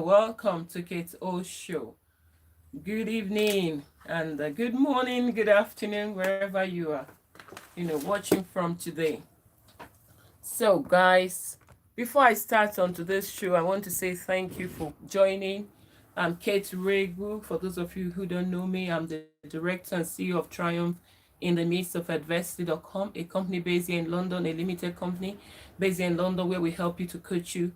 welcome to Kate O Show. Good evening and good morning, good afternoon, wherever you are, watching from today. So, guys, before I start on today's show, I want to say thank you for joining. I'm Kate Regu. For those of you who don't know me, I'm the director and CEO of Triumph in the midst of adversity.com, a company based here in London, a limited company based here in London, where we help you to coach you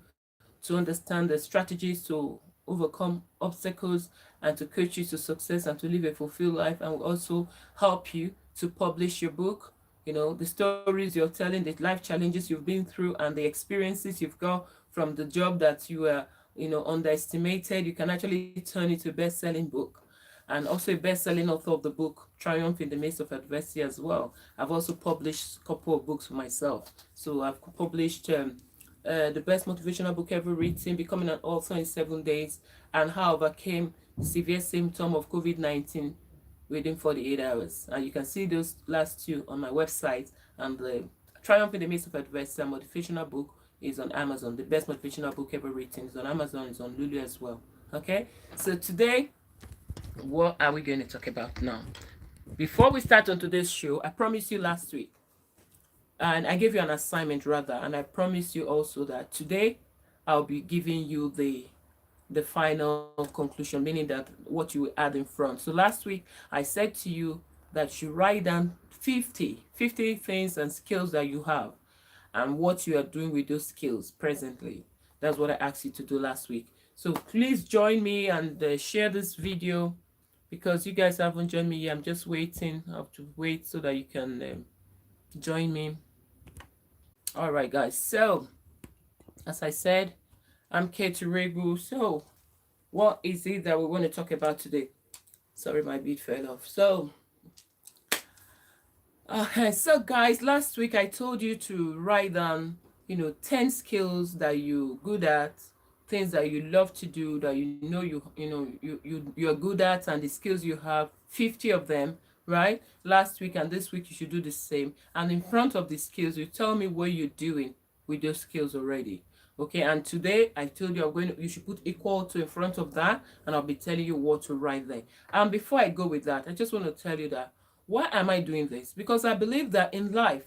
to understand the strategies to overcome obstacles and to coach you to success and to live a fulfilled life. And we also help you to publish your book, the stories you're telling, the life challenges you've been through, and the experiences you've got from the job that you were, underestimated. You can actually turn it to a best-selling book. And also a best-selling author of the book Triumph in the Midst of Adversity as well. I've also published a couple of books for myself. So I've published the best motivational book ever written, Becoming an Author in 7 Days, and How I Overcame Severe Symptom of COVID-19 within 48 hours. And you can see those last two on my website. And the Triumph in the Midst of Adversity, a motivational book, is on Amazon. The best motivational book ever written is on Amazon. It's on Lulu as well. Okay, so today, what are we going to talk about now? Before we start on today's show, I promised you last week, and I gave you an assignment rather, and I promised you also that today I'll be giving you the final conclusion, meaning that what you will add in front. So last week I said to you that you write down 50 things and skills that you have and what you are doing with those skills presently. That's what I asked you to do last week. So please join me and share this video, because you guys haven't joined me yet. I'm just waiting. I have to wait so that you can join me. All right, guys. So, as I said, I'm Katie Regu. So, what is it that we want to talk about today? Sorry, my beat fell off. So guys, last week I told you to write down, 10 skills that you're good at, things that you love to do, that you're good at, and the skills you have, 50 of them, right? Last week and this week you should do the same. And in front of the skills, you tell me what you're doing with those skills already. Okay, and today I told you you should put equal to in front of that, and I'll be telling you what to write there. And before I go with that, I just want to tell you that why am I doing this? Because I believe that in life,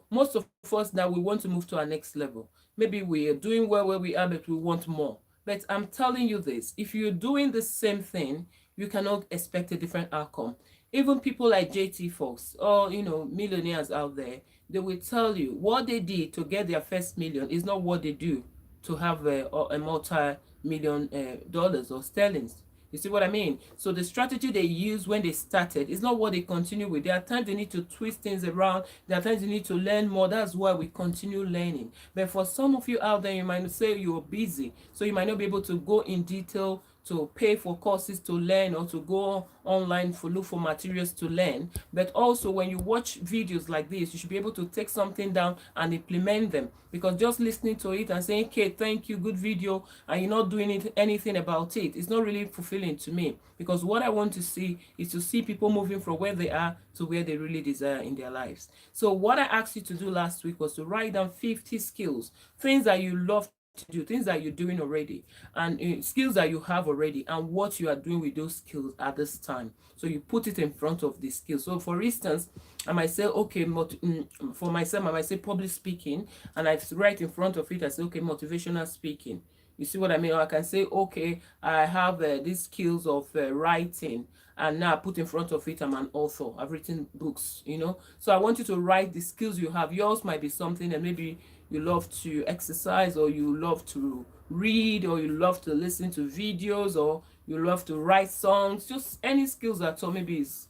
most of us now, we want to move to our next level. Maybe we are doing well where we are, but we want more. But I'm telling you this, if you're doing the same thing, you cannot expect a different outcome. Even people like JT Fox or, millionaires out there, they will tell you what they did to get their first million is not what they do to have a multi-million dollars or sterlings. You see what I mean? So the strategy they used when they started is not what they continue with. There are times they need to twist things around. There are times you need to learn more. That's why we continue learning. But for some of you out there, you might say you're busy, so you might not be able to go in detail to pay for courses to learn, or to go online for look for materials to learn. But also when you watch videos like this, you should be able to take something down and implement them, because just listening to it and saying, okay, thank you, good video, and you're not doing anything about it, it's not really fulfilling to me. Because what I want to see is to see people moving from where they are to where they really desire in their lives. So what I asked you to do last week was to write down 50 skills, things that you love to do, things that you're doing already, and skills that you have already, and what you are doing with those skills at this time. So you put it in front of the skills. So for instance, I might say, okay, for myself, I might say public speaking, and I write in front of it, I say, okay, motivational speaking. You see what I mean? Or I can say, okay, I have these skills of writing, and now I put in front of it, I'm an author, I've written books, So I want you to write the skills you have. Yours might be something that maybe you love to exercise, or you love to read, or you love to listen to videos, or you love to write songs, just any skills at all. Maybe it's,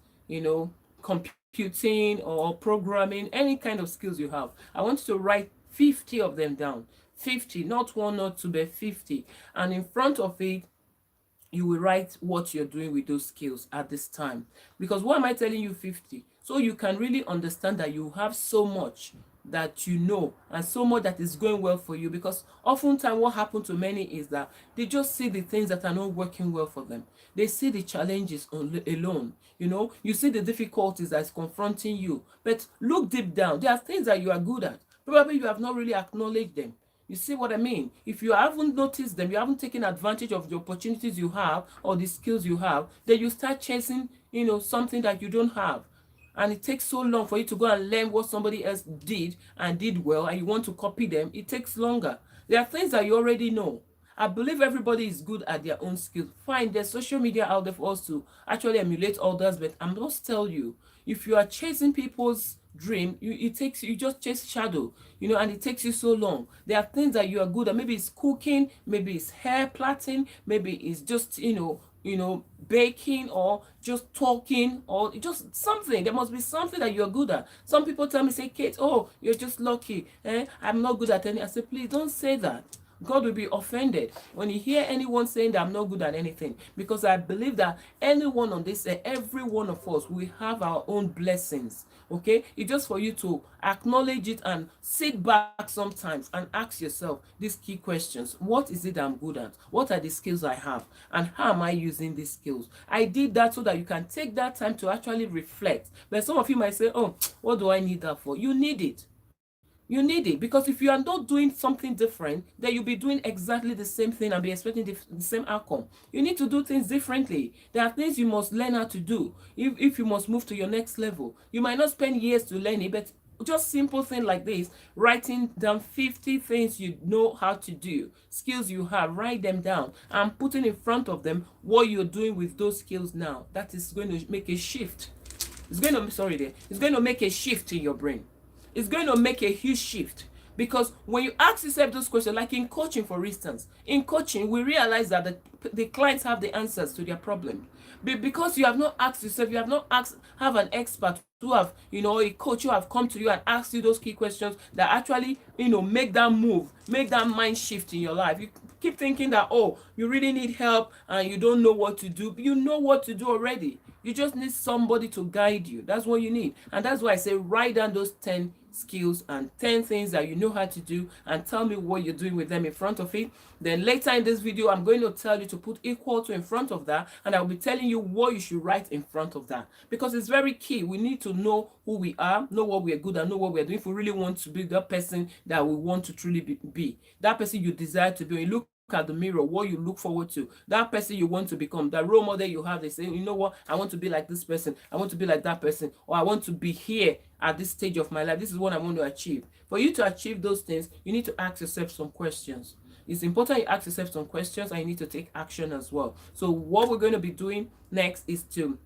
computing or programming, any kind of skills you have. I want you to write 50 of them down. 50, not one, not two, but 50. And in front of it, you will write what you're doing with those skills at this time. Because why am I telling you 50? So you can really understand that you have so much that you know, and so much that is going well for you. Because oftentimes what happens to many is that they just see the things that are not working well for them. They see the challenges alone. You see the difficulties that's confronting you. But look deep down. There are things that you are good at. Probably you have not really acknowledged them. You see what I mean? If you haven't noticed them, you haven't taken advantage of the opportunities you have or the skills you have, then you start chasing, something that you don't have. And it takes so long for you to go and learn what somebody else did and did well, and you want to copy them. It takes longer. There are things that you already know. I believe everybody is good at their own skills. Fine, there's social media out there for us to actually emulate others, but I must tell you, if you are chasing people's dream, you just chase shadow, and it takes you so long. There are things that you are good at. Maybe it's cooking, maybe it's hair plaiting, maybe it's just baking, or just talking, or just something. There must be something that you're good at. Some people tell me, say, Kate, oh, you're just lucky, I'm not good at any. I say, please don't say that. God will be offended when you hear anyone saying that I'm not good at anything, because I believe that anyone on this earth, every one of us, we have our own blessings. Okay, it's just for you to acknowledge it and sit back sometimes and ask yourself these key questions. What is it I'm good at? What are the skills I have, and how am I using these skills? I did that so that you can take that time to actually reflect. But some of you might say, oh, what do I need that for? You need it. You need it, because if you are not doing something different, then you'll be doing exactly the same thing and be expecting the same outcome. You need to do things differently. There are things you must learn how to do if you must move to your next level. You might not spend years to learn it, but just simple thing like this, writing down 50 things you know how to do, skills you have, write them down and putting in front of them what you're doing with those skills now. That is going to make a shift. It's going to make a shift in your brain. It's going to make a huge shift, because when you ask yourself those questions, like in coaching, for instance, in coaching, we realize that the clients have the answers to their problem. Because you have not asked yourself, you have not have an expert who have, a coach who have come to you and asked you those key questions that actually, make that move, make that mind shift in your life. You keep thinking that, oh, you really need help and you don't know what to do. You know what to do already. You just need somebody to guide you. That's what you need. And that's why I say write down those 10 skills and 10 things that you know how to do, and tell me what you're doing with them in front of it. Then later in this video, I'm going to tell you to put equal to in front of that, and I'll be telling you what you should write in front of that, because it's very key. We need to know who we are, know what we are good at, know what we are doing if we really want to be the person that we want to truly be. That person you desire to be. When you look at the mirror, what you look forward to, that person you want to become, that role model you have. They say, you know what, I want to be like this person, I want to be like that person, or I want to be here at this stage of my life. This is what I want to achieve. For you to achieve those things, you need to ask yourself some questions. It's important you ask yourself some questions, and you need to take action as well. So what we're going to be doing next is to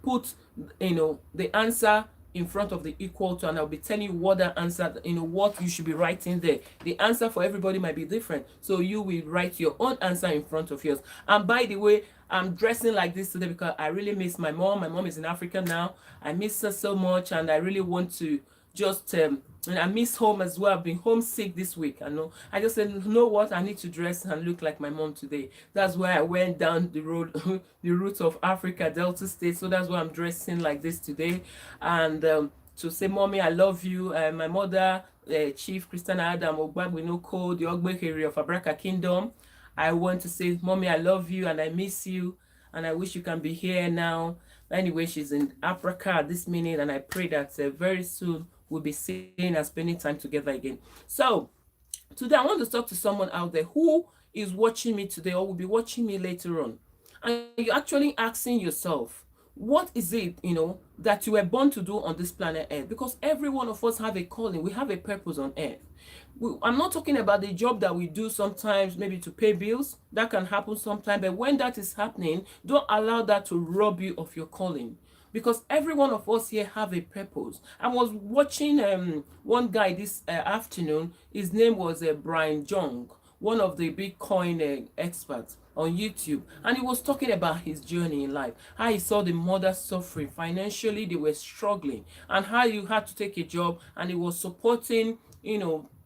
put the answer in front of the equal to, and I'll be telling you what the answer, what you should be writing there. The answer for everybody might be different, so you will write your own answer in front of yours. And by the way, I'm dressing like this today because I really miss my mom. My mom is in Africa now. I miss her so much, and I really want to just and I miss home as well. I've been homesick this week. I just said, you know what, I need to dress and look like my mom today. That's why I went down the road the route of Africa, Delta State. So that's why I'm dressing like this today. And to say, mommy, I love you. My mother, Chief Christiana Adam Ogbagbenoko, the Ogbekere of Abraka Kingdom, I want to say, mommy, I love you and I miss you, and I wish you can be here now. Anyway, she's in Africa at this minute, and I pray that very soon we'll be seeing and spending time together again. So today I want to talk to someone out there who is watching me today or will be watching me later on, and you're actually asking yourself, what is it that you were born to do on this planet Earth? Because every one of us have a calling. We have a purpose on Earth. I'm not talking about the job that we do sometimes, maybe to pay bills. That can happen sometimes, but when that is happening, don't allow that to rob you of your calling, because every one of us here have a purpose. I was watching one guy this afternoon. His name was Brian Jong, one of the Bitcoin experts on YouTube, and he was talking about his journey in life, how he saw the mother suffering financially, they were struggling, and how you had to take a job, and he was supporting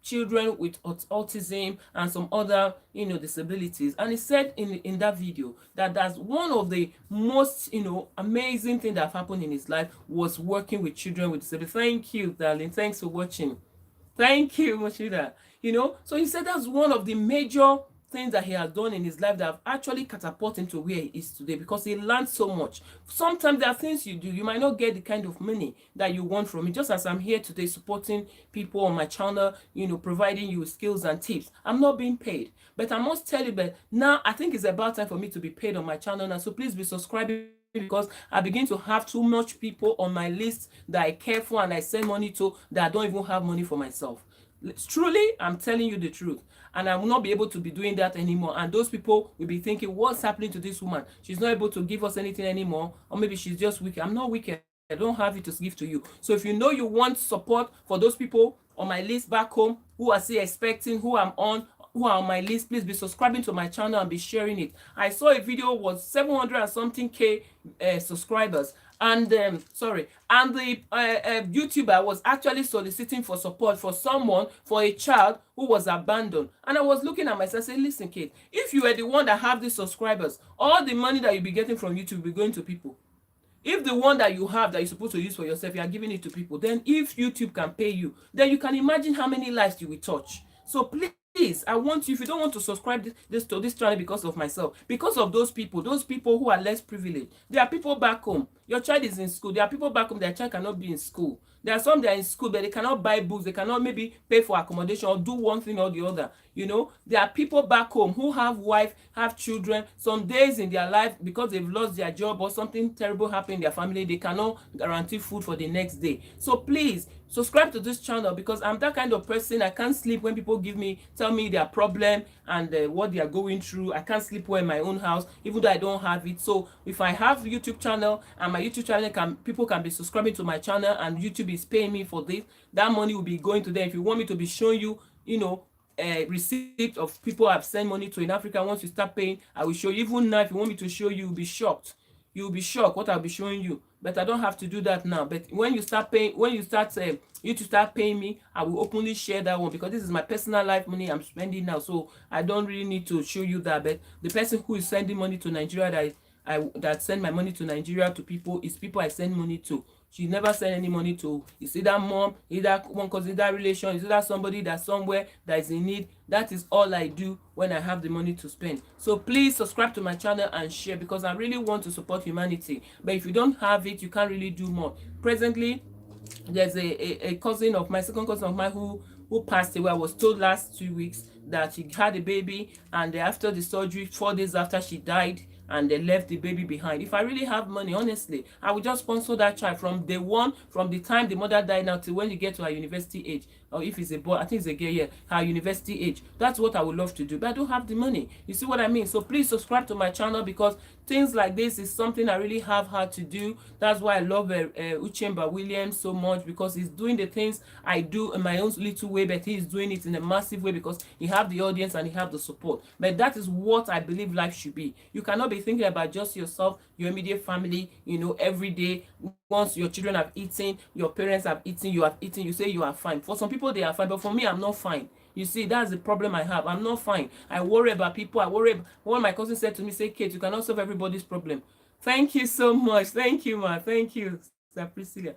children with autism and some other disabilities. And he said in that video that that's one of the most amazing thing that happened in his life was working with children with disabilities. Thank you, darling. Thanks for watching. Thank you, Mashida. So he said that's one of the major things that he has done in his life that have actually catapulted him to where he is today, because he learned so much. Sometimes there are things you do, you might not get the kind of money that you want from it. Just as I'm here today supporting people on my channel, providing you with skills and tips, I'm not being paid. But I must tell you that now I think it's about time for me to be paid on my channel now. So please be subscribing, because I begin to have too much people on my list that I care for and I send money to, that I don't even have money for myself. Truly, I'm telling you the truth, and I will not be able to be doing that anymore. And those people will be thinking, what's happening to this woman? She's not able to give us anything anymore, or maybe she's just wicked. I'm not wicked. I don't have it to give to you. So if you know you want support for those people on my list back home who are still expecting, who are on my list, please be subscribing to my channel and be sharing it. I saw a video was 700 and something K subscribers, and and the YouTuber was actually soliciting for support for someone, for a child who was abandoned. And I was looking at myself saying, listen, kid, if you were the one that have these subscribers, all the money that you'll be getting from YouTube will be going to people. If the one that you have that you're supposed to use for yourself, you are giving it to people, then if YouTube can pay you, then you can imagine how many lives you will touch. So please, I want you, if you don't want to subscribe to this channel because of myself, because of those people who are less privileged. There are people back home. Your child is in school. There are people back home, their child cannot be in school. There are some that are in school, but they cannot buy books. They cannot maybe pay for accommodation or do one thing or the other. There are people back home who have wife, have children. Some days in their life, because they've lost their job or something terrible happened in their family, they cannot guarantee food for the next day. So please, subscribe to this channel, because I'm that kind of person. I can't sleep when people tell me their problem and what they are going through. I can't sleep well in my own house, even though I don't have it. So if I have a YouTube channel, and my YouTube channel people can be subscribing to my channel, and YouTube is paying me for this, that money will be going to them. If you want me to be showing you, receipt of people I've sent money to in Africa, once you start paying, I will show you. Even now, if you want me to show you, you'll be shocked. You'll be shocked what I'll be showing you. But I don't have to do that now. But when you start paying, you to start paying me, I will openly share that one, because this is my personal life money I'm spending now. So I don't really need to show you that. But the person who is sending money to Nigeria, that send my money to Nigeria to people, is people I send money to. She never send any money to. It's either mom, either one cousin, either relation, it's either somebody that's somewhere that is in need. That is all I do when I have the money to spend. So please subscribe to my channel and share, because I really want to support humanity. But if you don't have it, you can't really do more. Presently, there's a cousin of my second cousin of mine who passed away. I was told last 2 weeks that she had a baby, and after the surgery, 4 days after, she died, and they left the baby behind. If I really have money, honestly, I would just sponsor that child from day one, from the time the mother died now till when you get to her university age. Or if it's a boy, I think it's a girl, yeah, her university age. That's what I would love to do, but I don't have the money. You see what I mean? So please subscribe to my channel, because things like this is something I really have had to do. That's why I love Uchemba Williams so much, because he's doing the things I do in my own little way, but he's doing it in a massive way, because he have the audience and he have the support. But that is what I believe life should be. You cannot be thinking about just yourself, your immediate family, every day. Once your children have eaten, your parents have eaten, you have eaten, you say you are fine. For some people, they are fine, but for me, I'm not fine. You see, that's the problem I have. I'm not fine. I worry about people. What my cousin said to me, say, Kate, you cannot solve everybody's problem. Thank you so much. Thank you, ma. Thank you, Sister Priscilla.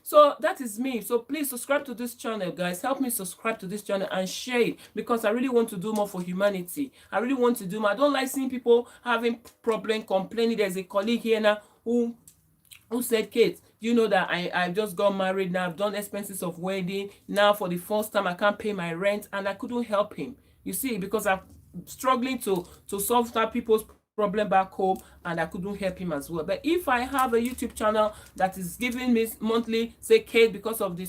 So that is me. So please subscribe to this channel, guys. Help me subscribe to this channel and share it, because I really want to do more for humanity. I really want to do more. I don't like seeing people having problem, complaining. There's a colleague here now who said, Kate, you know that I just got married now, I've done expenses of wedding, now for the first time I can't pay my rent, and I couldn't help him. You see, because I'm struggling to solve that people's problem back home, and I couldn't help him as well. But if I have a YouTube channel that is giving me monthly, say, Kate, because of the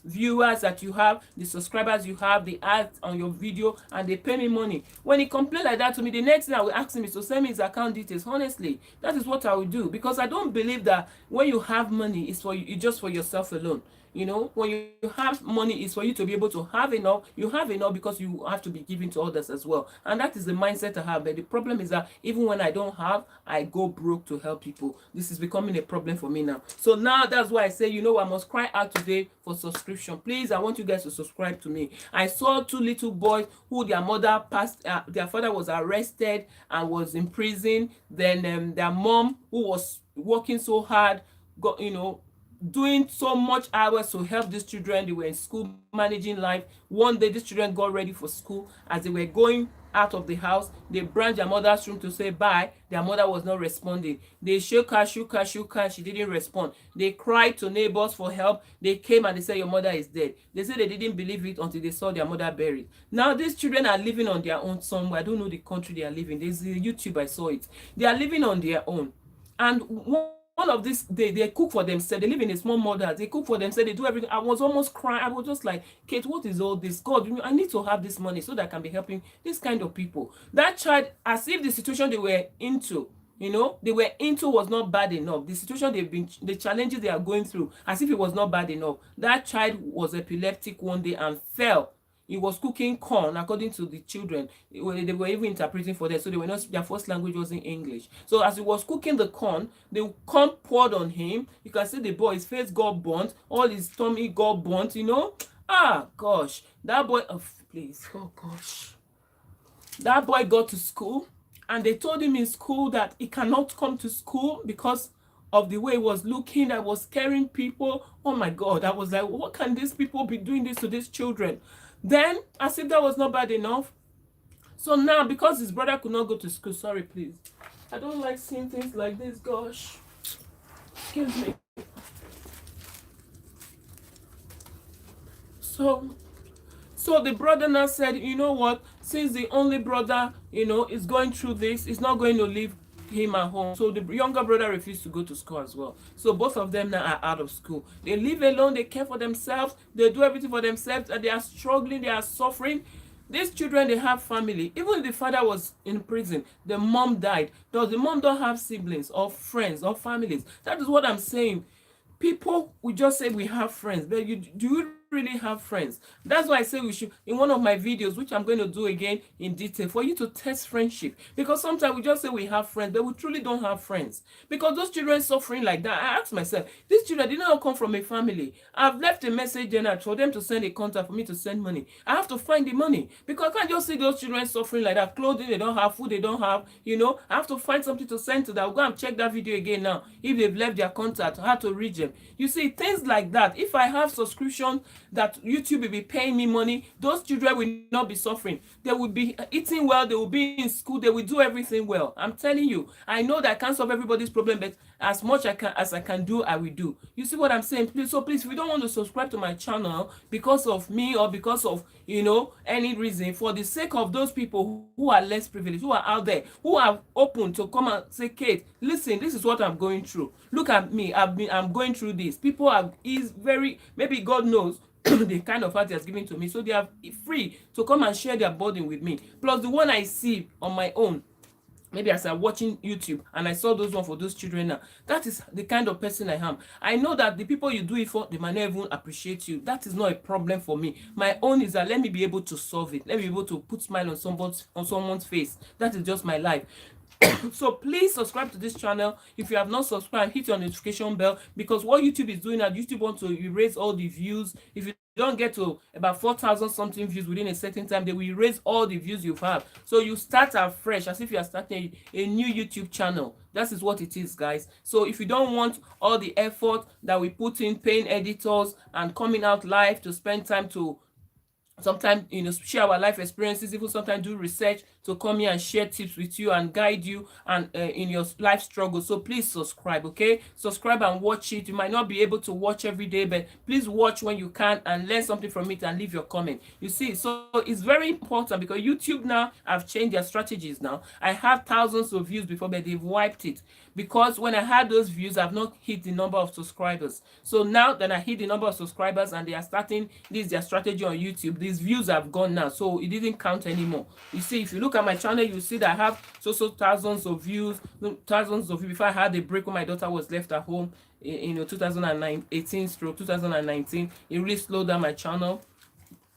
viewers that you have, the subscribers you have, the ads on your video, and they pay me money, when he complains like that to me, the next thing I will ask him is to send me his account details. Honestly, that is what I will do, because I don't believe that when you have money, it's for you, just for yourself alone. When you have money, is for you to be able to have enough. You have enough because you have to be giving to others as well, and that is the mindset I have. But the problem is that even when I don't have, I go broke to help people. This is becoming a problem for me now. So now that's why I say, I must cry out today for subscription. Please, I want you guys to subscribe to me. I saw 2 little boys who their mother passed, their father was arrested and was in prison. Then their mom, who was working so hard, got doing so much hours to help these children. They were in school managing life. One day these children got ready for school. As they were going out of the house, they branched their mother's room to say bye. Their mother was not responding. They shook her, shook her, shook her. She didn't respond. They cried to neighbors for help. They came and they said, your mother is dead. They said they didn't believe it until they saw their mother buried. Now these children are living on their own somewhere. I don't know the country they are living. There's a YouTube, I saw it. They are living on their own. And one of this, they cook for themselves. They live in a small mother. They cook for themselves. They do everything. I was almost crying. I was just like, Kate, what is all this? God, I need to have this money so that I can be helping this kind of people. That child, as if the situation they were into, they were into was not bad enough. The situation the challenges they are going through, as if it was not bad enough. That child was epileptic one day and fell. He was cooking corn, according to the children. They were even interpreting for them, so they were not, their first language wasn't English. So as he was cooking the corn poured on him. You can see the boy, his face got burnt, all his tummy got burnt. Ah, gosh, that boy. Oh, please, oh gosh, that boy got to school, and they told him in school that he cannot come to school because of the way he was looking, that was scaring people. Oh my God, I was like, what can these people be doing this to these children? Then, as if that was not bad enough, so now because his brother could not go to school, sorry please, I don't like seeing things like this, gosh, excuse me. So the brother now said, you know what, since the only brother, is going through this, is not going to leave him at home. So the younger brother refused to go to school as well. So both of them now are out of school. They live alone, they care for themselves, they do everything for themselves, and they are struggling, they are suffering. These children, they have family. Even if the father was in prison, the mom died. Does the mom don't have siblings or friends or families? That is what I'm saying. People, we just say we have friends, but do you really have friends? That's why I say we should, in one of my videos, which I'm going to do again in detail, for you to test friendship. Because sometimes we just say we have friends, but we truly don't have friends. Because those children suffering like that, I ask myself, these children did not come from a family. I've left a message there for them to send a contact for me to send money. I have to find the money, because I can't just see those children suffering like that. Clothing they don't have, food they don't have. I have to find something to send to them. I'll go and check that video again now. If they've left their contact, how to reach them. You see, things like that. If I have subscription that YouTube will be paying me money, those children will not be suffering. They will be eating well, they will be in school, they will do everything well. I'm telling you, I know that I can't solve everybody's problem, but as much as I can do, I will do. You see what I'm saying? Please, if you don't want to subscribe to my channel because of me or because of any reason, for the sake of those people who are less privileged, who are out there, who are open to come and say, Kate, listen, this is what I'm going through. Look at me, I'm going through this. People is very, maybe God knows the kind of heart he has given to me, so they are free to come and share their burden with me. Plus the one I see on my own, maybe as I'm watching YouTube and I saw those one for those children now, that is the kind of person I am. I know that the people you do it for, they might not even appreciate you. That is not a problem for me. My own is that let me be able to solve it. Let me be able to put smile on someone's face. That is just my life. So please subscribe to this channel. If you have not subscribed, hit your notification bell, because what YouTube is doing now, YouTube wants to erase all the views. If you don't get to about 4,000 something views within a certain time, they will erase all the views you have. So you start afresh, as if you are starting a new YouTube channel. That is what it is, guys. So if you don't want all the effort that we put in paying editors and coming out live to spend time to sometimes share our life experiences, even sometimes do research to come here and share tips with you and guide you and in your life struggle. So please subscribe, okay? Subscribe and watch it. You might not be able to watch every day, but please watch when you can and learn something from it and leave your comment. You see, so it's very important, because YouTube now have changed their strategies now. I have thousands of views before, but they've wiped it, because when I had those views, I've not hit the number of subscribers. So now that I hit the number of subscribers and they are starting their strategy on YouTube, these views have gone now, so it didn't count anymore. You see, if you look at my channel, you see that I have so thousands of views. Before I had a break when my daughter was left at home in 2018 stroke 2019, it really slowed down my channel,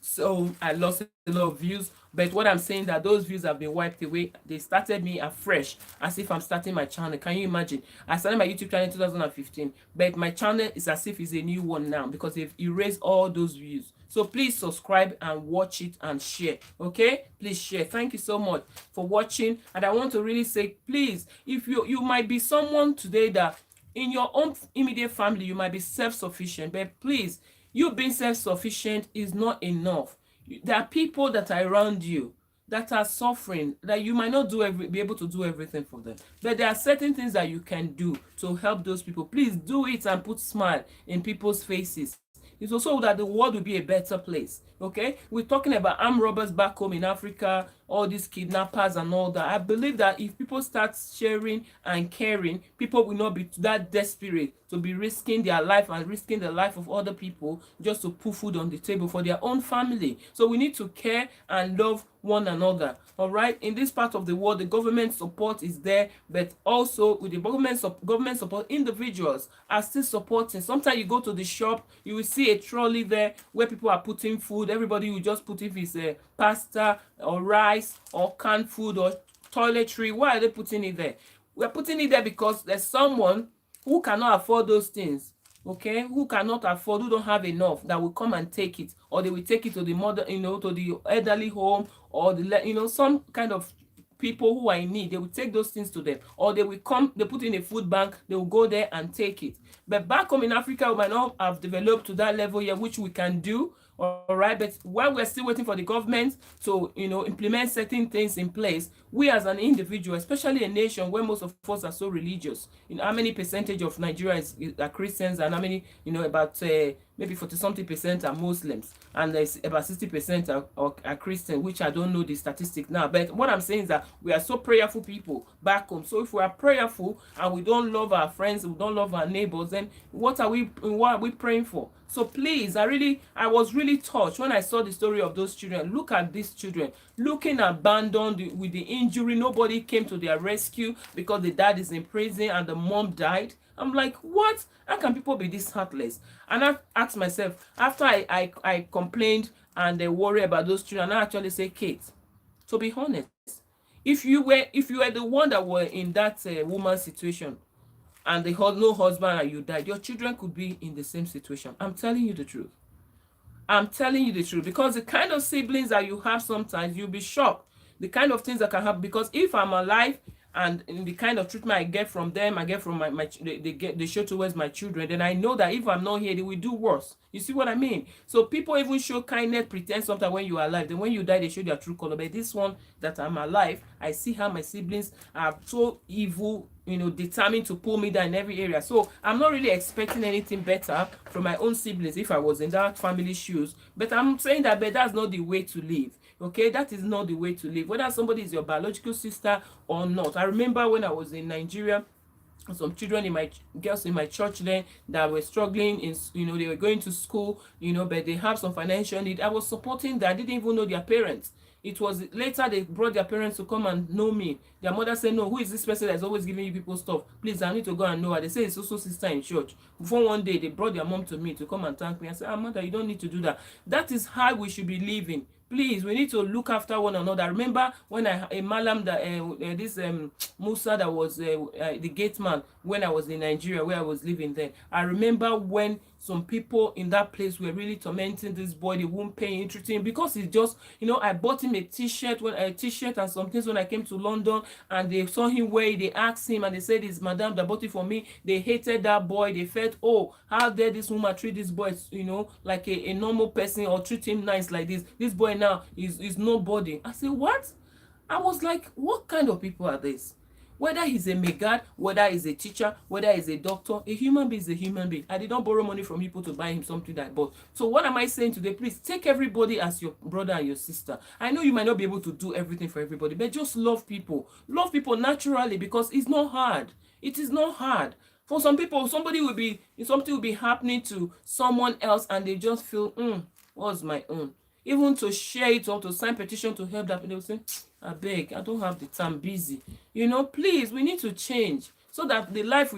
so I lost a lot of views. But what I'm saying, that those views have been wiped away. They started me afresh, as if I'm starting my channel. Can you imagine? I started my YouTube channel in 2015, but my channel is as if it's a new one now, because they've erased all those views. So please subscribe and watch it and share, okay? Please share. Thank you so much for watching. And I want to really say, please, if you might be someone today that In your own immediate family, you might be self-sufficient, but please, you being self-sufficient is not enough. There are people that are around you that are suffering, that you might not be able to do everything for them, but there are certain things that you can do to help those people. Please do it and put smile in people's faces. It's also that the world will be a better place. Okay, we're talking about armed robbers back home in Africa, all these kidnappers and all that. I believe that if people start sharing and caring, people will not be that desperate to be risking their life and risking the life of other people just to put food on the table for their own family. So we need to care and love one another. All right, in this part of the world, the government support is there, but also with the government support, individuals are still supporting. Sometimes you go to the shop, you will see a trolley there where people are putting food. Everybody will just put, if it's a pasta or rice or canned food or toiletry. Why are they putting it there? We're putting it there because there's someone who cannot afford those things, okay, who cannot afford, who don't have enough, that will come and take it, or they will take it to the mother, to the elderly home, or the some kind of people who are in need. They will take those things to them, or they will come, they put in a food bank, they will go there and take it. But back home in Africa, we might not have developed to that level yet, which we can do. All right, but while we're still waiting for the government to implement certain things in place, we as an individual, especially a nation where most of us are so religious, how many percentage of Nigerians are Christians, and how many, about maybe 40 something percent are Muslims, and there's about 60% are Christian, which I don't know the statistic now. But what I'm saying is that we are so prayerful people back home. So if we are prayerful and we don't love our friends, we don't love our neighbors, then what are we praying for? So please, I was really touched when I saw the story of those children. Look at these children looking abandoned with the injury. Nobody came to their rescue because the dad is in prison and the mom died. I'm like, what? How can people be this heartless? And I asked myself, after I complained and they worry about those children, I actually say, Kate, to be honest, if you were the one that were in that woman's situation, and they had no husband and you died, your children could be in the same situation. I'm telling you the truth. I'm telling you the truth, because the kind of siblings that you have, sometimes you'll be shocked the kind of things that can happen. Because if I'm alive and in the kind of treatment I get from them, I get from they show towards my children, then I know that if I'm not here, they will do worse. You see what I mean? So people even show kindness, pretend sometimes when you are alive. Then when you die, they show their true color. But this one, that I'm alive, I see how my siblings are so evil, determined to pull me down in every area. So I'm not really expecting anything better from my own siblings if I was in that family shoes. But I'm saying that, but that's not the way to live. Okay, that is not the way to live, whether somebody is your biological sister or not. I remember when I was in Nigeria, some girls in my church then that were struggling in, they were going to school, but they have some financial need. I was supporting that. I didn't even know their parents. It was later they brought their parents to come and know me. Their mother said, no, who is this person that's always giving you people stuff? Please, I need to go and know her. They say it's also sister in church. Before one day, they brought their mom to me to come and thank me. I said, mother, you don't need to do that. That is how we should be living. Please, we need to look after one another. I remember when a malam that this Musa that was the gate man when I was in Nigeria, where I was living then. I remember when some people in that place were really tormenting this boy. They won't pay him, treating him because it's just, I bought him a t-shirt and some things when I came to London, and they saw him wear it. They asked him and they said, it's madam that bought it for me. They hated that boy. They felt, oh, how dare this woman treat this boy, like a normal person, or treat him nice like this. This boy now is nobody. I said, what? I was like, what kind of people are this? Whether he's a megad, whether he's a teacher, whether he's a doctor, a human being is a human being. I did not borrow money from people to buy him something that I bought. So what am I saying today? Please take everybody as your brother and your sister. I know you might not be able to do everything for everybody, but just love people. Love people naturally, because it's not hard. It is not hard. For some people, something will be happening to someone else and they just feel, what's my own? Even to share it or to sign petition to help that, they will say, I beg, I don't have the time, busy. Please, we need to change so that the life,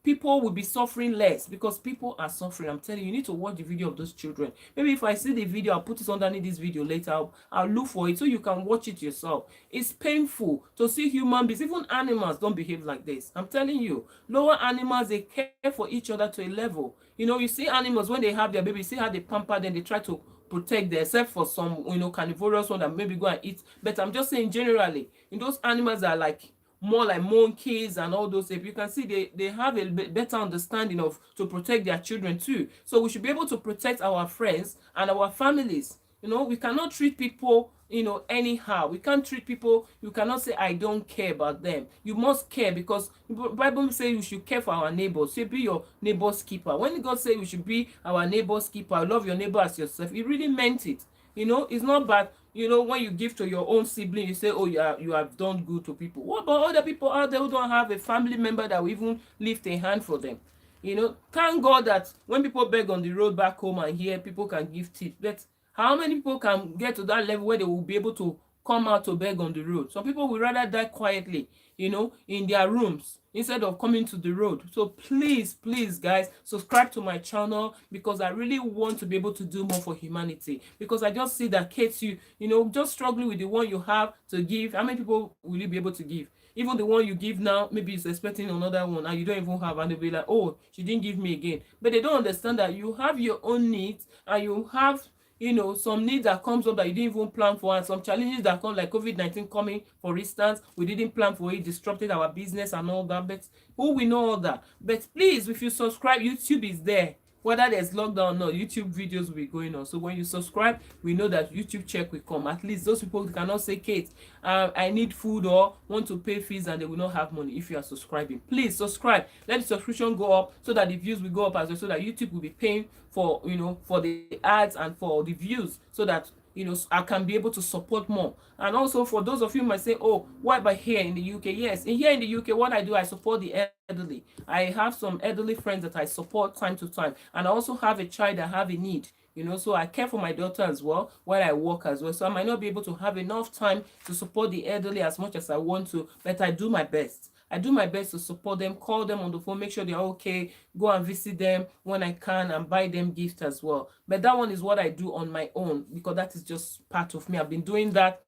people will be suffering less, because people are suffering. I'm telling you, you need to watch the video of those children. Maybe if I see the video, I'll put it underneath this video later. I'll look for it so you can watch it yourself. It's painful to see human beings, even animals don't behave like this. I'm telling you, lower animals, they care for each other to a level. You see animals, when they have their baby, see how they pamper them, they try to protect them, except for some carnivorous one that maybe go and eat. But I'm just saying generally, those animals are like more like monkeys and all those things. You can see they have a better understanding of to protect their children too. So we should be able to protect our friends and our families. We cannot treat people, anyhow. We can't treat people. You cannot say I don't care about them. You must care, because the Bible says we should care for our neighbors. Say be your neighbor's keeper. When God said we should be our neighbor's keeper, love your neighbor as yourself, he really meant it. It's not bad. When you give to your own sibling, you say, oh, you have done good to people. What about other people out there who don't have a family member that will even lift a hand for them? Thank God that when people beg on the road back home and here, people can give tips. But how many people can get to that level where they will be able to come out to beg on the road? Some people would rather die quietly, in their rooms, instead of coming to the road. So please, please, guys, subscribe to my channel, because I really want to be able to do more for humanity. Because I just see that Kate, just struggling with the one you have to give. How many people will you be able to give? Even the one you give now, maybe it's expecting another one and you don't even have, and they'll be like, oh, she didn't give me again. But they don't understand that you have your own needs, and you have some needs that comes up that you didn't even plan for, and some challenges that come, like COVID-19 coming, for instance. We didn't plan for it, disrupted our business and all that. But who we know all that? But please, if you subscribe, YouTube is there. Whether there's lockdown or not, YouTube videos will be going on. So when you subscribe, we know that YouTube check will come. At least those people cannot say, Kate, I need food or want to pay fees, and they will not have money if you are subscribing. Please subscribe. Let the subscription go up, so that the views will go up as well, so that YouTube will be paying for for the ads and for the views, so that I can be able to support more. And also, for those of you who might say, oh, why by here in the UK? Yes, here in the UK, what I do, I support the elderly. I have some elderly friends that I support time to time, and I also have a child that have a need. So I care for my daughter as well while I work as well. So I might not be able to have enough time to support the elderly as much as I want to, but I do my best. I do my best to support them, call them on the phone, make sure they're okay, go and visit them when I can, and buy them gifts as well. But that one is what I do on my own, because that is just part of me. I've been doing that.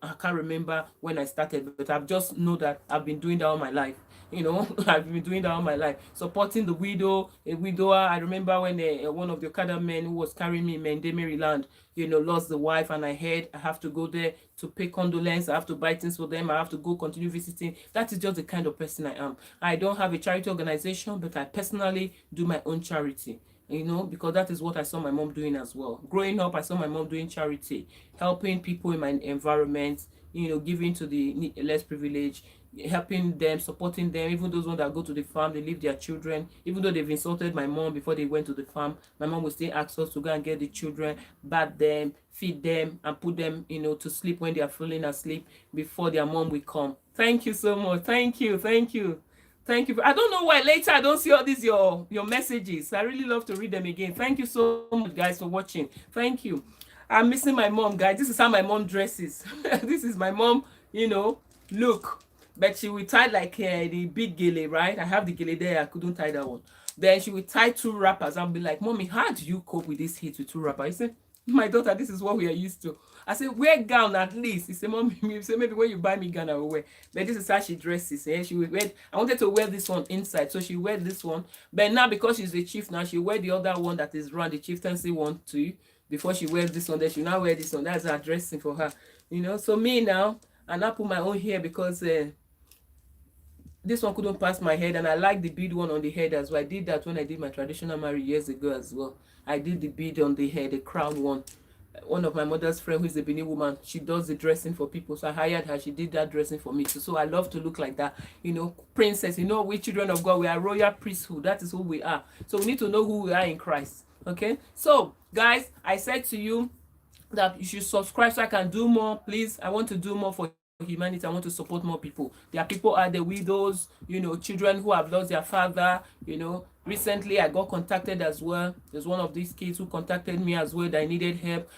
I can't remember when I started, but I've just know that I've been doing that all my life. I've been doing that all my life, supporting the widow, a widower. I remember when one of the Okada men who was carrying me in Mende, Maryland, lost the wife, and I heard I have to go there to pay condolence. I have to buy things for them. I have to go continue visiting. That is just the kind of person I am. I don't have a charity organization, but I personally do my own charity. Because that is what I saw my mom doing as well. Growing up, I saw my mom doing charity, helping people in my environment, giving to the less privileged, helping them, supporting them. Even those ones that go to the farm, they leave their children. Even though they've insulted my mom before they went to the farm, my mom will still ask us to go and get the children, bath them, feed them, and put them, to sleep when they are falling asleep before their mom will come. Thank you so much. Thank you. Thank you. Thank you. I don't know why later I don't see all these your messages. I really love to read them again. Thank you so much, guys, for watching. Thank you. I'm missing my mom, guys. This is how my mom dresses. This is my mom, look. But she will tie like the big gele, right? I have the gele there. I couldn't tie that one. Then she will tie 2 wrappers. I'll be like, Mommy, how do you cope with this heat with 2 wrappers? I said, my daughter, this is what we are used to. I said, wear gown at least. He said, Mommy, maybe when you buy me gown, I will wear. But this is how she dresses. She will wear. I wanted to wear this one inside, so she wear this one. But now, because she's a chief now, she wear the other one that is round, the chieftaincy one too. Before she wears this one, then she now wear this one. That's her dressing for her. So me now, I now put my own hair, because this one couldn't pass my head, and I like the bead one on the head as well. I did that when I did my traditional marriage years ago as well. I did the bead on the head, the crown one. One of my mother's friend, who is a Benin woman, she does the dressing for people, so I hired her. She did that dressing for me too. So I love to look like that, princess. We children of God, we are royal priesthood. That is who we are. So we need to know who we are in Christ. Okay, so guys, I said to you that you should subscribe so I can do more. Please, I want to do more for humanity. I want to support more people. There are people out there, widows, children who have lost their father. Recently I got contacted as well. There's one of these kids who contacted me as well that I needed help.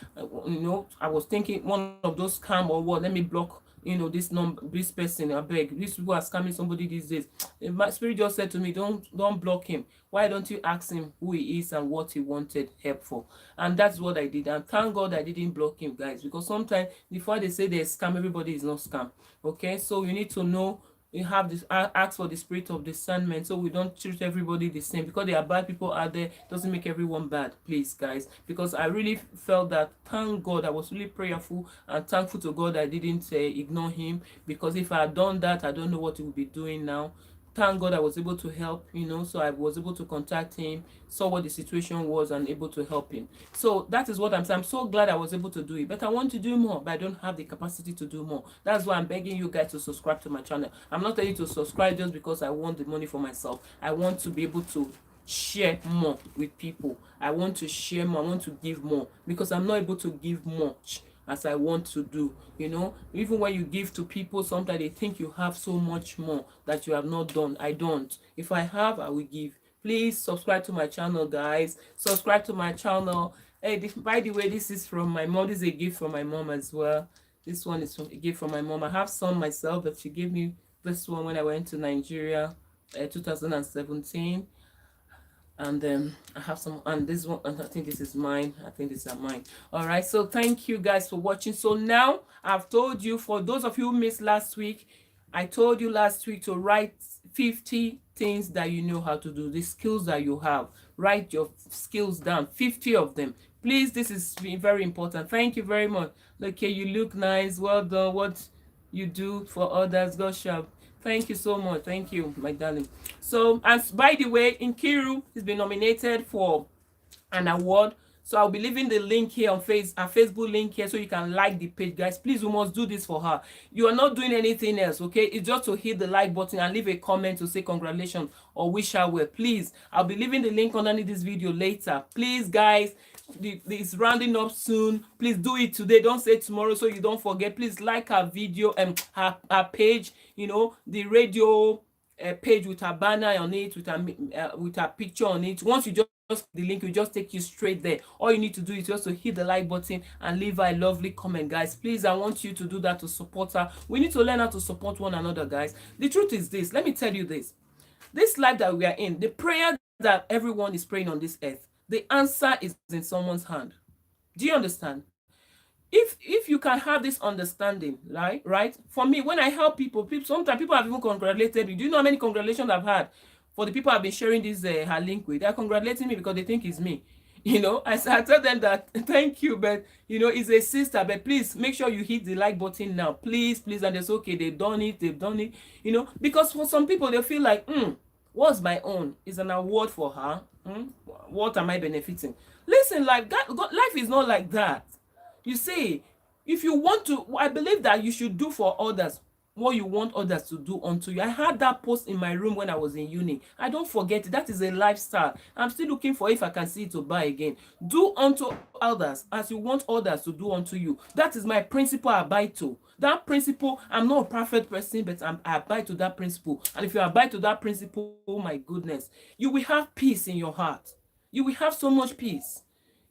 I was thinking one of those scam or what. Let me block this number, this person. I beg. These people are scamming somebody these days. And my spirit just said to me, don't block him. Why don't you ask him who he is and what he wanted help for? And that's what I did. And thank God I didn't block him, guys, because sometimes before they say they're scam, everybody is not scam. Okay, so you need to know we have this ask for the spirit of discernment, so we don't treat everybody the same. Because there are bad people out there doesn't make everyone bad, please guys. Because I really felt that, thank God, I was really prayerful and thankful to God I didn't ignore him. Because if I had done that, I don't know what he would be doing now. Thank God I was able to help, so I was able to contact him, saw what the situation was, and able to help him. So that is what I'm saying. I'm so glad I was able to do it, but I want to do more, but I don't have the capacity to do more. That's why I'm begging you guys to subscribe to my channel. I'm not telling you to subscribe just because I want the money for myself. I want to be able to share more with people. I want to share more. I want to give more, because I'm not able to give much as I want to do. Even when you give to people, sometimes they think you have so much more that you have not done. I don't. If I have, I will give. Please subscribe to my channel, guys. Subscribe to my channel. Hey, by the way, this is from my mom. This is a gift from my mom as well. This one is a gift from my mom. I have some myself, but she gave me this one when I went to Nigeria, 2017. And I have some, and this one, and I think this is mine. I think these are mine. All right, so thank you guys for watching. So now I've told you, for those of you who missed last week, I told you last week to write 50 things that you know how to do, the skills that you have. Write your skills down, 50 of them. Please, this is very important. Thank you very much. Okay, you look nice. Well done. What you do for others, God shall. Thank you so much. Thank you, my darling. So, as by the way, Nkiru has been nominated for an award. So I'll be leaving the link here on our Facebook link here, so you can like the page, guys. Please, we must do this for her. You are not doing anything else, okay? It's just to hit the like button and leave a comment to say congratulations or wish her well. Please, I'll be leaving the link underneath this video later. Please, guys, it's rounding up soon. Please do it today. Don't say tomorrow, so you don't forget. Please like her video and her page. The radio page with her banner on it, with her picture on it. Once you just the link will just take you straight there. All you need to do is just to hit the like button and leave her a lovely comment, guys. Please, I want you to do that to support her. We need to learn how to support one another, guys. The truth is this. Let me tell you this life that we are in, the prayer that everyone is praying on this earth, the answer is in someone's hand. Do you understand? If you can have this understanding, right? For me, when I help people, sometimes people have even congratulated me. Do you know how many congratulations I've had for the people I've been sharing this her link with? They're congratulating me because they think it's me. I tell them that thank you, but it's a sister, but please make sure you hit the like button now, please, and it's okay, they've done it, because for some people they feel like, what's my own is an award for her. What am I benefiting? Listen, like that, life is not like that. You see, if you want to, I believe that you should do for others what you want others to do unto you. I had that post in my room when I was in uni. I don't forget it. That is a lifestyle. I'm still looking for, if I can see it, to buy again. Do unto others as you want others to do unto you. That is my principle I abide to. That principle, I'm not a perfect person, but I abide to that principle. And if you abide to that principle, oh my goodness, you will have peace in your heart. You will have so much peace.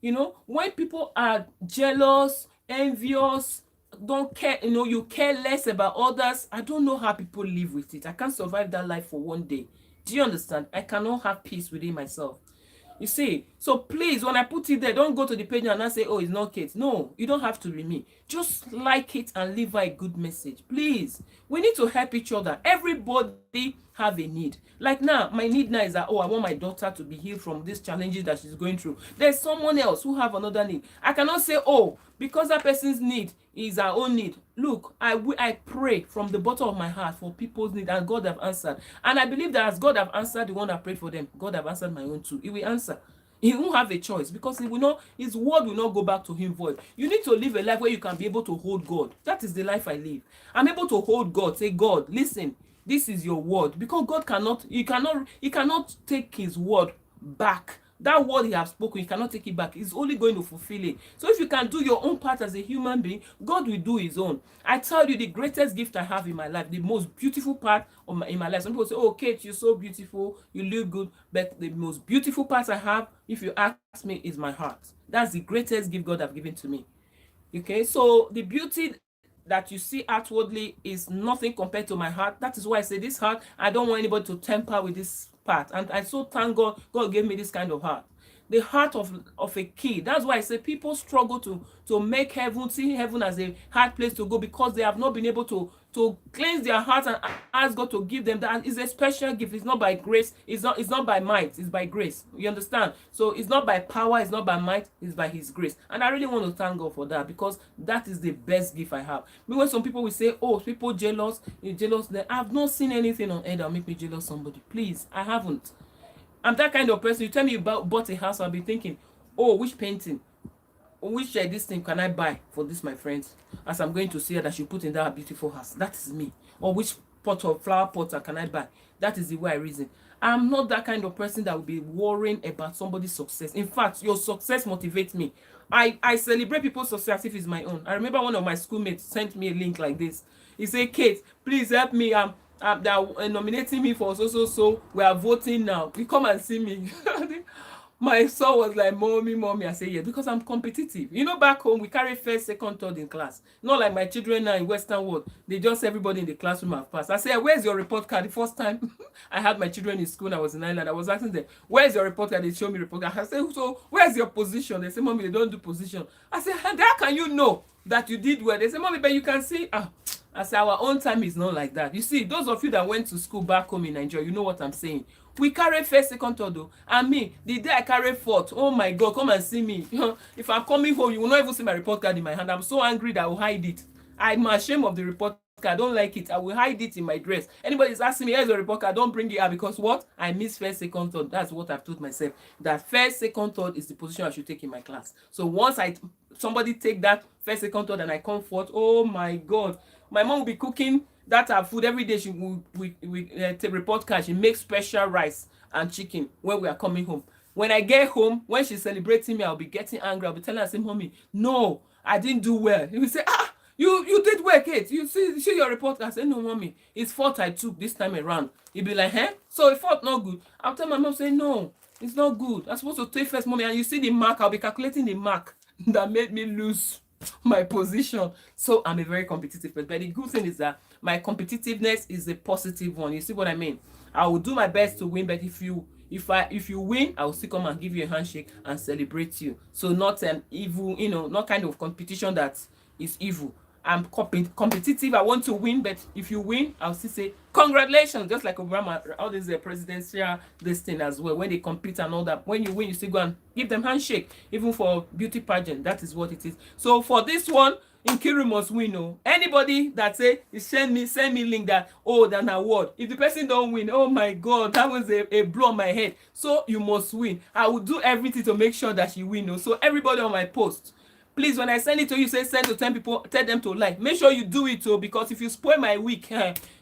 When people are jealous, envious, don't care, you care less about others, I don't know how people live with it. I can't survive that life for one day. Do you understand? I cannot have peace within myself. You see, so please, when I put it there, don't go to the page and I say, oh, it's not Kate. No, you don't have to be me. Just like it and leave her a good message. Please, we need to help each other. Everybody have a need. Like now, my need now is that, I want my daughter to be healed from these challenges that she's going through. There's someone else who have another need. I cannot say, because that person's need is our own need. Look, I pray from the bottom of my heart for people's need, and God have answered. And I believe that as God have answered the one I prayed for them, God have answered my own too. He will answer. He won't have a choice, because his word will not go back to him void. You need to live a life where you can be able to hold God. That is the life I live. I'm able to hold God. Say, God, listen, this is your word, because God he cannot take his word back. That word he has spoken, you cannot take it back. He's only going to fulfill it. So if you can do your own part as a human being, God will do his own. I tell you, the greatest gift I have in my life, the most beautiful part in my life. Some people say, oh, Kate, you're so beautiful, you look good. But the most beautiful part I have, if you ask me, is my heart. That's the greatest gift God have given to me. Okay, so the beauty that you see outwardly is nothing compared to my heart. That is why I say this heart, I don't want anybody to tamper with this part. And I so thank God, God gave me this kind of heart. The heart of a kid. That's why I say people struggle to make heaven, see heaven as a hard place to go, because they have not been able to to cleanse their heart and ask God to give them that. Is a special gift. It's not by grace, it's not by might, it's by grace. You understand? So it's not by power, it's not by might, it's by his grace. And I really want to thank God for that, because that is the best gift I have. Because some people will say, oh, people jealous, you're jealous. I've not seen anything on earth that make me jealous somebody. Please, I haven't. I'm that kind of person. You tell me you bought a house, I'll be thinking, oh, which painting, which this thing can I buy for this my friends, as I'm going to see her, that she put in that beautiful house. That is me. Or which pot of flower potter can I buy? That is the way I reason. I'm not that kind of person that will be worrying about somebody's success. In fact, your success motivates me. I celebrate people's success if it's my own. I remember one of my schoolmates sent me a link like this. He said, Kate, please help me. They're nominating me for so. We are voting now. You come and see me. My son was like, mommy. I say, yeah, because I'm competitive. You know, back home, we carry first, second, third in class. Not like my children now in Western world. They just, everybody in the classroom have passed. I say, where's your report card? The first time I had my children in school and I was in Ireland, I was asking them, where's your report card? They show me report card. I say, so where's your position? They say, mommy, they don't do position. I say, how can you know that you did well? They say, mommy, but you can see. I say, our own time is not like that. You see, those of you that went to school back home in Nigeria, you know what I'm saying. We carry first, second, third, though. And me, the day I carry fourth, oh my God, come and see me. If I'm coming home, you will not even see my report card in my hand. I'm so angry that I will hide it. I'm ashamed of the report card. I don't like it. I will hide it in my dress. Anybody's asking me, here's your report card, don't bring it out, because what? I miss first, second, third. That's what I've told myself. That first, second, third is the position I should take in my class. So once somebody take that first, second, third, and I come forth, oh my God, my mom will be cooking that her food every day. She will take report card. She makes special rice and chicken when we are coming home. When I get home, when she's celebrating me, I'll be getting angry. I'll be telling her, say, mommy, no, I didn't do well. He will say, you did well, Kate. You see your report. I say, no, mommy, it's fault I took this time around. He'll be like, so it felt not good. I'll tell my mom, say, no, it's not good. I'm supposed to take first, mommy. And you see the mark, I'll be calculating the mark that made me lose my position. So I'm a very competitive person. But the good thing is that my competitiveness is a positive one. You see what I mean? I will do my best to win, but if you win, I will still come and give you a handshake and celebrate you. So not an evil, not kind of competition that is evil. I'm competitive. I want to win, but if you win, I'll still say congratulations. Just like Obama, all this presidential this thing as well. When they compete and all that, when you win, you still go and give them handshake. Even for beauty pageant, that is what it is. So for this one, Nkiru must win. Oh, anybody that say send me link that an award. If the person don't win, oh my God, that was a blow on my head. So you must win. I will do everything to make sure that she win. Oh, so everybody on my post, please, when I send it to you, say send to 10 people, tell them to like. Make sure you do it, because if you spoil my week,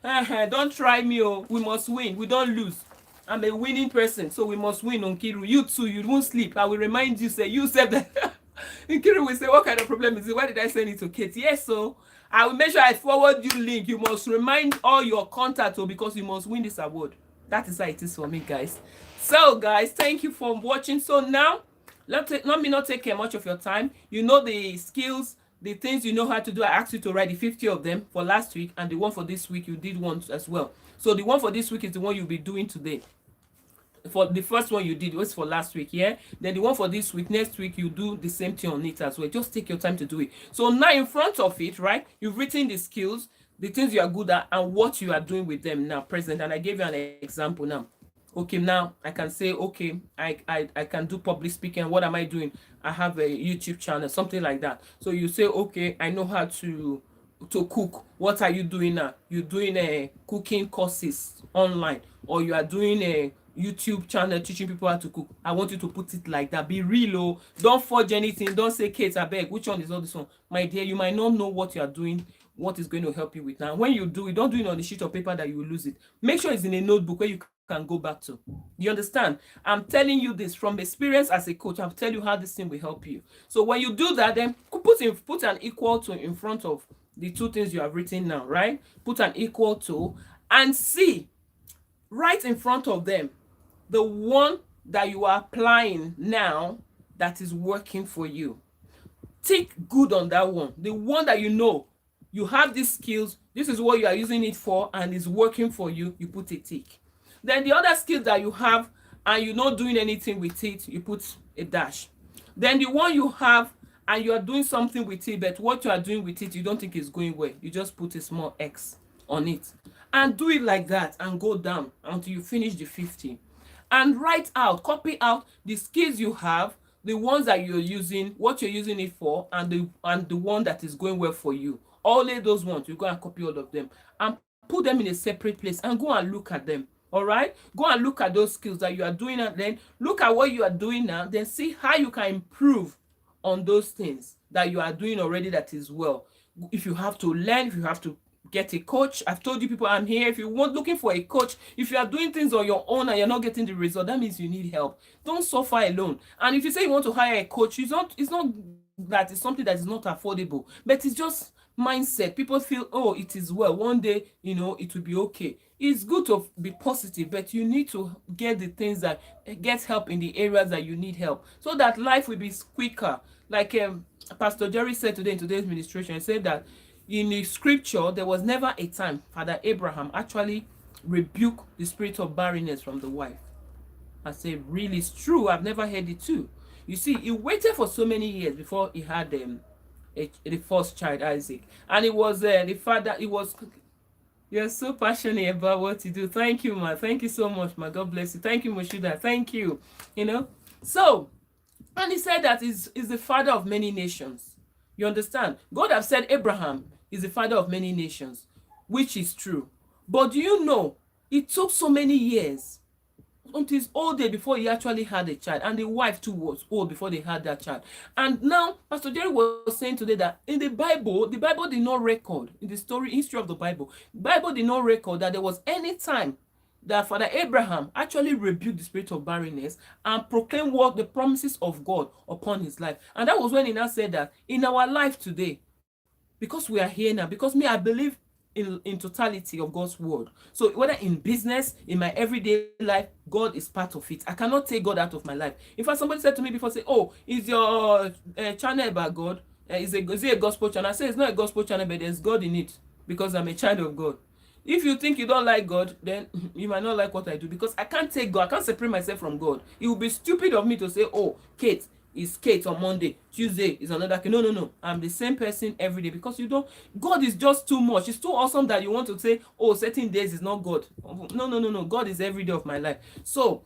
don't try me. We must win. We don't lose. I'm a winning person, so we must win. Nkiru, you too, you won't sleep. I will remind you, say you said that. Nkiru will say, what kind of problem is it? Why did I send it to Kate? Yes, so I will make sure I forward you link. You must remind all your contacts, because you must win this award. That is how it is for me, guys. So guys, thank you for watching. So now let me not take much of your time. You know the skills, the things you know how to do. I asked you to write the 50 of them for last week, and the one for this week you did one as well. So the one for this week is the one you'll be doing today. For the first one you did was for last week, yeah. Then the one for this week, next week you do the same thing on it as well. Just take your time to do it. So now in front of it, right, you've written the skills, the things you are good at, and what you are doing with them now present. And I gave you an example now. Okay, now I can say, okay, I can do public speaking. What am I doing? I have a YouTube channel, something like that. So you say, okay, I know how to cook. What are you doing now? You're doing a cooking courses online, or you are doing a YouTube channel teaching people how to cook. I want you to put it like that. Be real. Don't forge anything. Don't say, Kate, I beg, which one is all this one? My dear, you might not know what you are doing, what is going to help you with now. When you do it, don't do it on the sheet of paper that you will lose it. Make sure it's in a notebook where you can go back to. You understand? I'm telling you this from experience as a coach. I'll tell you how this thing will help you. So when you do that, then put an equal to in front of the two things you have written now, right? Put an equal to, and see right in front of them the one that you are applying now that is working for you. Take good on that one. The one that you know you have these skills, this is what you are using it for, and it's working for you, you put a tick. Then the other skills that you have and you're not doing anything with it, you put a dash. Then the one you have and you are doing something with it, but what you are doing with it, you don't think is going well. You just put a small X on it. And do it like that and go down until you finish the 50. And write out, copy out the skills you have, the ones that you're using, what you're using it for, and the one that is going well for you. Only those ones, you go and copy all of them and put them in a separate place and go and look at them. All right, go and look at those skills that you are doing, and then look at what you are doing now, then see how you can improve on those things that you are doing already that is well. If you have to learn, if you have to get a coach, I've told you people, I'm here. If you want looking for a coach, if you are doing things on your own and you're not getting the result, that means you need help. Don't suffer alone. And if you say you want to hire a coach, it's not that it's something that is not affordable, but it's just mindset. People feel, oh, it is well, one day, it will be okay. It's good to be positive, but you need to get the things that get help in the areas that you need help, so that life will be quicker. Like Pastor Jerry said today in today's ministration, he said that in the scripture there was never a time Father Abraham actually rebuked the spirit of barrenness from the wife. I say, really, it's true. I've never heard it too. You see, he waited for so many years before he had the first child, Isaac. And it was the father, it was, you're so passionate about what you do. Thank you, ma. Thank you so much, ma. God bless you. Thank you, Moshuda. Thank you. So, and he said that is the father of many nations. You understand? God have said Abraham is the father of many nations, which is true. But do you know, it took so many years until his old day before he actually had a child, and the wife too was old before they had that child. And now Pastor Jerry was saying today that in the Bible did not record, in the history of the Bible did not record that there was any time that Father Abraham actually rebuked the spirit of barrenness and proclaimed what the promises of God upon his life. And that was when he now said that in our life today, because we are here now, because me, I believe in totality of God's word. So whether in business, in my everyday life, God is part of it. I cannot take God out of my life. In fact, somebody said to me before, say, oh, is your channel about God? Is it a gospel channel? I say, it's not a gospel channel, but there's God in it, because I'm a child of God. If you think you don't like God, then you might not like what I do, because I can't take God. I can't separate myself from God. It would be stupid of me to say, oh, Kate is Kate on Monday, Tuesday is another Kate. No. I'm the same person every day, because God is just too much. It's too awesome that you want to say, oh, certain days is not God. No. God is every day of my life. So,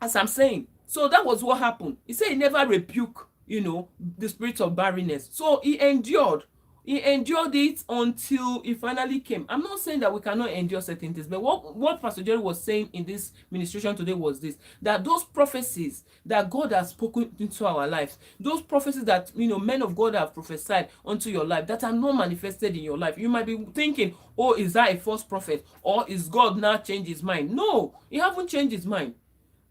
as I'm saying, so that was what happened. He said he never rebuked, the spirit of barrenness. So he endured it until it finally came. I'm not saying that we cannot endure certain things, but what Pastor Jerry was saying in this ministration today was this, that those prophecies that God has spoken into our lives, those prophecies that men of God have prophesied unto your life that are not manifested in your life, you might be thinking, oh, is that a false prophet, or is God now changed his mind? No, he haven't changed his mind.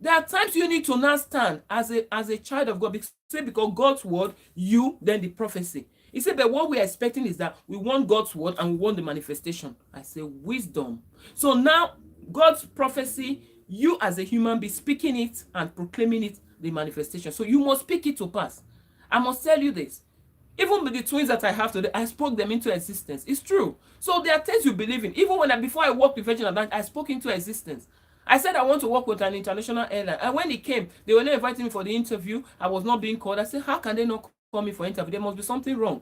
There are times you need to now stand as a child of God, because God's word, you, then the prophecy. He said, but what we're expecting is that we want God's word and we want the manifestation. I say, wisdom. So now, God's prophecy, you as a human being speaking it and proclaiming it, the manifestation. So you must speak it to pass. I must tell you this. Even with the twins that I have today, I spoke them into existence. It's true. So there are things you believe in. Even before I worked with Virgin Atlantic, I spoke into existence. I said I want to work with an international airline. And when it came, they were not inviting me for the interview. I was not being called. I said, how can they not call me for interview? There must be something wrong.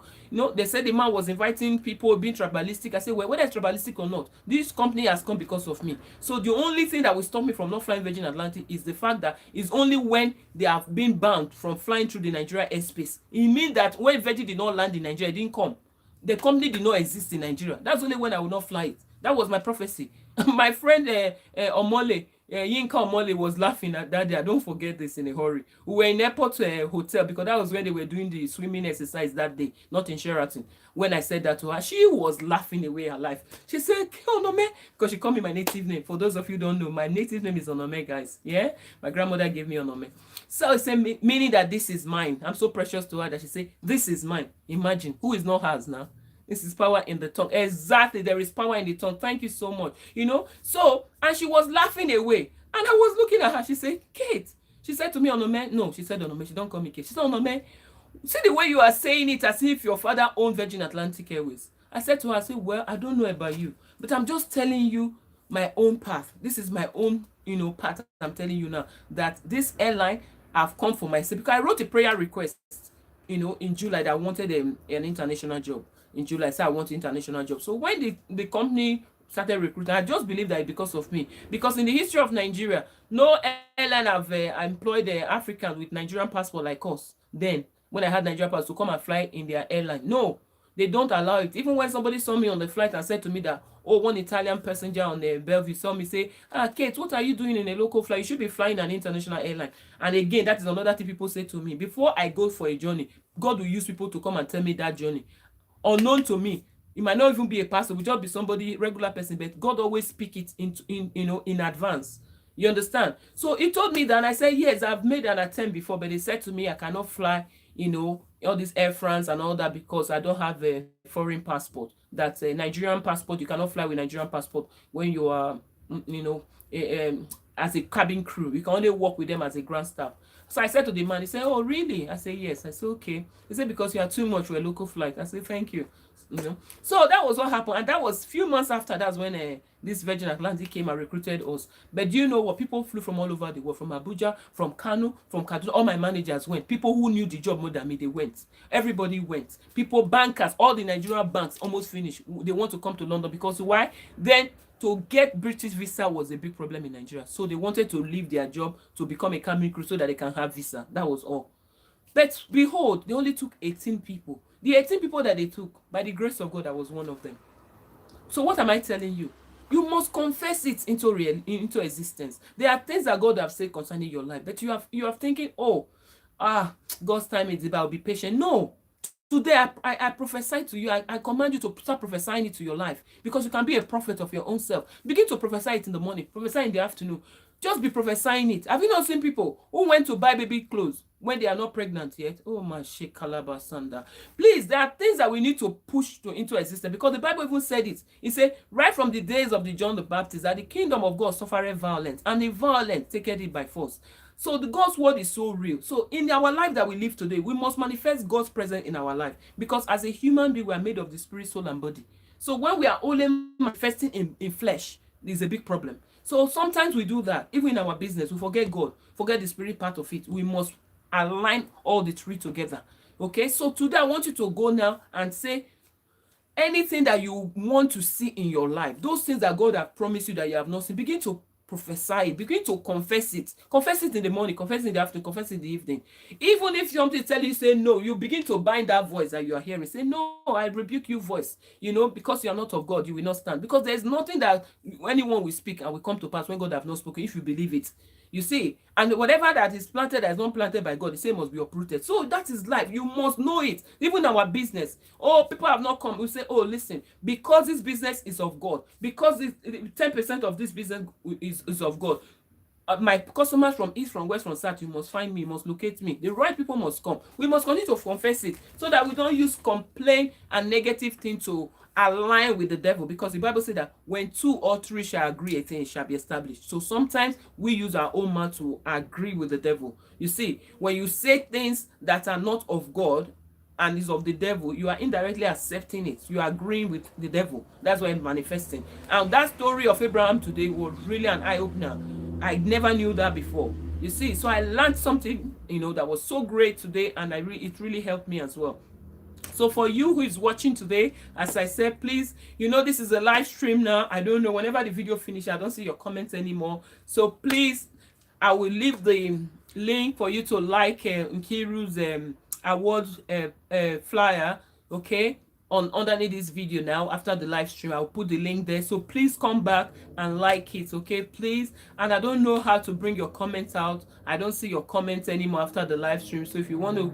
They said the man was inviting people being tribalistic. I said, well, whether it's tribalistic or not, this company has come because of me. So the only thing that will stop me from not flying Virgin Atlantic is the fact that it's only when they have been banned from flying through the Nigeria airspace. It means that when Virgin did not land in Nigeria, it didn't come. The company did not exist in Nigeria. That's only when I will not fly it. That was my prophecy. My friend Omole, Yinka Omole, was laughing at that day. I don't forget this in a hurry. We were in airport hotel, because that was when they were doing the swimming exercise that day, not in Sheraton. When I said that to her, she was laughing away her life. She said, Onome, because she called me my native name. For those of you who don't know, my native name is Onome, guys. Yeah? My grandmother gave me Onome. So it's meaning that this is mine. I'm so precious to her that she said, this is mine. Imagine, who is not hers now? This is power in the tongue. Exactly, there is power in the tongue. Thank you so much. So, and she was laughing away. And I was looking at her. She said, Kate. She said to me, Onome. No, she said Onome. She don't call me Kate. She said, Onome, see the way you are saying it as if your father owned Virgin Atlantic Airways. I said to her, I said, well, I don't know about you, but I'm just telling you my own path. This is my own, path. I'm telling you now that this airline, I've come for myself, because I wrote a prayer request, in July that I wanted an international job. In July, I said I want international job. So when the company started recruiting, I just believed that because of me. Because in the history of Nigeria, no airline have employed Africans with Nigerian passport like us. Then, when I had Nigerian passport to come and fly in their airline, no, they don't allow it. Even when somebody saw me on the flight and said to me that, oh, one Italian passenger on the Bellevue saw me say, Kate, what are you doing in a local flight? You should be flying an international airline. And again, that is another thing people say to me. Before I go for a journey, God will use people to come and tell me that journey. Unknown to me. It might not even be a pastor, it will just be somebody, regular person, but God always speak it in advance. You understand? So he told me that, and I said, yes, I've made an attempt before, but they said to me, I cannot fly, all this Air France and all that because I don't have a foreign passport. That's a Nigerian passport. You cannot fly with Nigerian passport when you are, as a cabin crew. You can only work with them as a ground staff. So I said to the man, he said, oh, really? I said, yes. I said, okay. He said, because you are too much for a local flight. I said, thank you. So that was what happened. And that was a few months after, that's when this Virgin Atlantic came and recruited us. But do you know what? People flew from all over the world, from Abuja, from Kano, from Kaduna. All my managers went. People who knew the job more than me, they went. Everybody went. People, bankers, all the Nigerian banks almost finished. They want to come to London because why? Then to get British visa was a big problem in Nigeria. So they wanted to leave their job to become a cabin crew so that they can have visa. That was all. But behold, they only took 18 people. The 18 people that they took, by the grace of God, I was one of them. So what am I telling you? You must confess it into existence. There are things that God have said concerning your life, but you are thinking, oh, God's time is about, be patient. No. Today, I prophesy to you. I command you to start prophesying it to your life, because you can be a prophet of your own self. Begin to prophesy it in the morning, prophesy in the afternoon. Just be prophesying it. Have you not seen people who went to buy baby clothes when they are not pregnant yet? Oh my shekalabasanda. Please, there are things that we need to push into existence, because the Bible even said it. It said, right from the days of the John the Baptist, that the kingdom of God suffered violence, and the violent taketh it by force. So the God's word is so real. So in our life that we live today, we must manifest God's presence in our life, because as a human being, we are made of the spirit, soul, and body. So when we are only manifesting in flesh, there's a big problem. So sometimes we do that. Even in our business, we forget God, forget the spirit part of it. We must align all the three together. Okay, so today I want you to go now and say anything that you want to see in your life, those things that God has promised you that you have not seen, begin to prophesy it, begin to confess it. Confess it in the morning, confess it in the afternoon, confess it in the evening. Even if something tell you, say no, you begin to bind that voice that you are hearing. Say, no, I rebuke you, voice. Because you are not of God, you will not stand. Because there's nothing that anyone will speak and will come to pass when God have not spoken, if you believe it. You see, and whatever that is planted that is not planted by God, the same must be uprooted. So that is life. You must know it. Even our business. Oh, people have not come. We say, oh, listen, because this business is of God, because 10% of this business is of God. My customers from east, from west, from south, you must find me, you must locate me. The right people must come. We must continue to confess it, so that we don't use complaint and negative thing to align with the devil, because the Bible said that when 2 or 3 shall agree, a thing shall be established. So sometimes we use our own mouth to agree with the devil. You see, when you say things that are not of God and is of the devil, you are indirectly accepting it. You are agreeing with the devil. That's why it's manifesting. And that story of Abraham today was really an eye-opener. I never knew that before. You see, so I learned something, that was so great today, and it really helped me as well. So for you who is watching today, as I said, please, this is a live stream now. I don't know, whenever the video finishes, I don't see your comments anymore. So please, I will leave the link for you to like Nkiru's award flyer, okay, underneath this video now. After the live stream, I'll put the link there. So please come back and like it, okay, please. And I don't know how to bring your comments out. I don't see your comments anymore after the live stream. So if you want to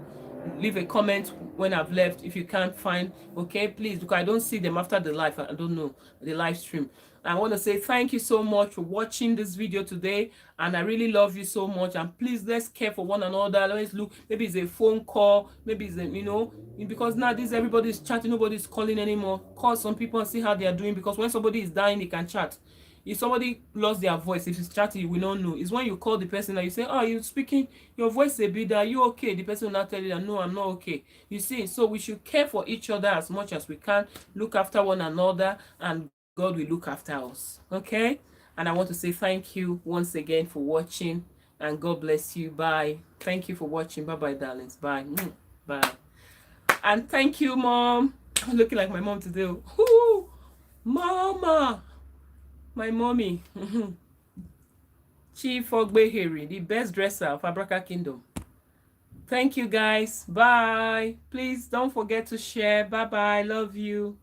leave a comment when I've left, if you can't find, okay, please, because I don't see them after the live. I don't know the live stream. I want to say thank you so much for watching this video today, and I really love you so much. And please, let's care for one another. Let's look, maybe it's a phone call, maybe it's a, because now everybody's chatting, nobody's calling anymore. Call some people and see how they are doing, because when somebody is dying, they can chat. If somebody lost their voice, if it's chatting, you will not know. It's when you call the person and you say, oh, you're speaking, your voice is a bit, are you okay? The person will not tell you that, no, I'm not okay. You see, so we should care for each other as much as we can, look after one another, and God will look after us, okay? And I want to say thank you once again for watching, and God bless you. Bye. Thank you for watching. Bye-bye, darlings. Bye. Bye. And thank you, Mom. I'm looking like my mom today. Ooh, Mama, my mommy. Chief Ogbeheri, the best dresser of Abraka Kingdom. Thank you, guys. Bye. Please don't forget to share. Bye bye. Love you.